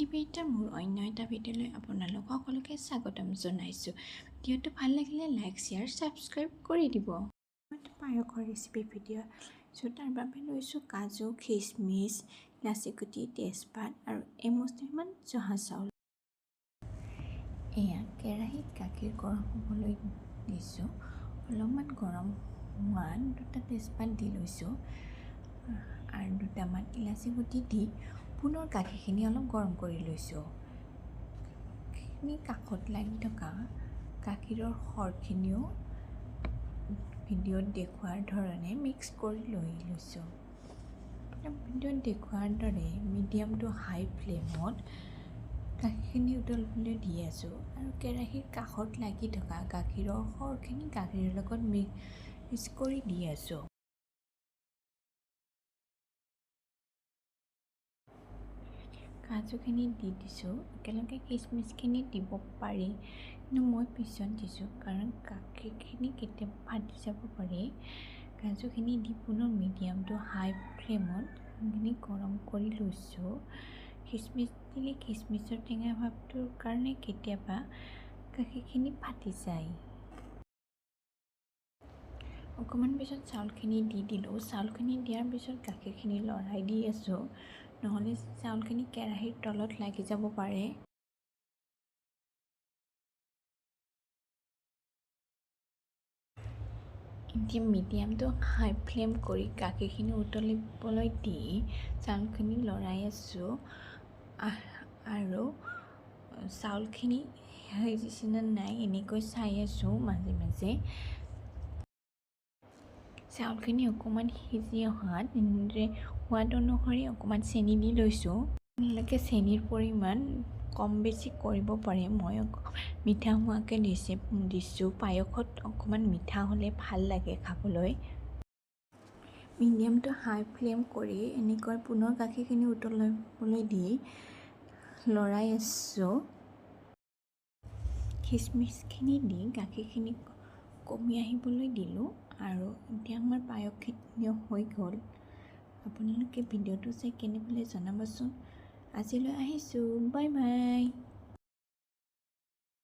নিবেদিতাৰ মোৰ অন্য এটা ভিডিঅ'লৈ আপোনালোক সকলোকে স্বাগতম জনাইছোঁ। ভিডিঅ'টো ভাল লাগিলে লাইক, শ্বেয়াৰ, ছাবস্ক্ৰাইব কৰি দিব। পায়সৰ ৰেচিপি ভিডিঅ' তাৰ বাবে লৈছোঁ কাজু, খিচমিচ, ইলাচি গুটি, তেজপাত আৰু এমুঠিমান জহা চাউল। এয়া কেৰাহীত গাখীৰ গৰম হ'বলৈ দিছোঁ। অলপমান গৰম হোৱাত দুটা তেজপাত দি লৈছোঁ আৰু দুটামান ইলাচি গুটি দি পুনৰ গাখীৰখিনি অলপ গৰম কৰি লৈছোঁ। কাষত লাগি থকা গাখীৰৰ সৰখিনিও ভিডিঅ'ত দেখুৱাৰ ধৰণে মিক্স কৰি লৈছোঁ। ভিডিঅ'ত দেখুৱাৰ দৰে মিডিয়াম টু হাই ফ্লেমত গাখীৰখিনি উতলিবলৈ দি আছোঁ আৰু কেৰাহীৰ কাষত লাগি থকা গাখীৰৰ সৰখিনি গাখীৰৰ লগত মিক্স কৰি দি আছোঁ। কাজুখিনি দি দিছোঁ, একেলগে কিচমিচখিনি দিব পাৰি, কিন্তু মই পিছত দিছোঁ কাৰণ গাখীৰখিনি কেতিয়াবা ফাটি যাব পাৰে। কাজুখিনি দি পুনৰ মিডিয়াম টু হাই ফ্লেমত গৰম কৰি লৈছোঁ। কিচমিচ দিলে কিচমিচৰ টেঙা ভাৱটোৰ কাৰণে কেতিয়াবা গাখীৰখিনি ফাটি যায়। অকণমান পিছত চাউলখিনি দি দিলোঁ। চাউলখিনি দিয়াৰ পিছত গাখীৰখিনি লৰাই দি আছোঁ, নহ'লে চাউলখিনি কেৰাহীৰ তলত লাগি যাব পাৰে। এতিয়া মিডিয়াম টু হাই ফ্লেম কৰি গাখীৰখিনি উতলিবলৈ দি চাউলখিনি লৰাই আছোঁ আৰু চাউলখিনি সিজিছে নে নাই এনেকৈ চাই আছোঁ মাজে মাজে। চাউলখিনি অকণমান সিজি অহাত এনেদৰে সোৱাদ অনুসৰি অকণমান চেনি দি লৈছোঁ। আপোনালোকে চেনিৰ পৰিমাণ কম বেছি কৰিব পাৰে। মই মিঠা হোৱাকৈ দিছোঁ। পায়সত অকণমান মিঠা হ'লে ভাল লাগে খাবলৈ। মিডিয়াম টু হাই ফ্লেম কৰি এনেকৈ পুনৰ গাখীৰখিনি উতলিবলৈ দি লৰাই আছোঁ। কিচমিচখিনি দি গাখীৰখিনি কমি আহিবলৈ দিলোঁ আৰু এতিয়া আমাৰ পায়সখিনি হৈ গ'ল। আপোনালোকে ভিডিঅ'টো চাই কেনে পালে জনাবচোন। আজিলৈ আহিছোঁ, বাই বাই।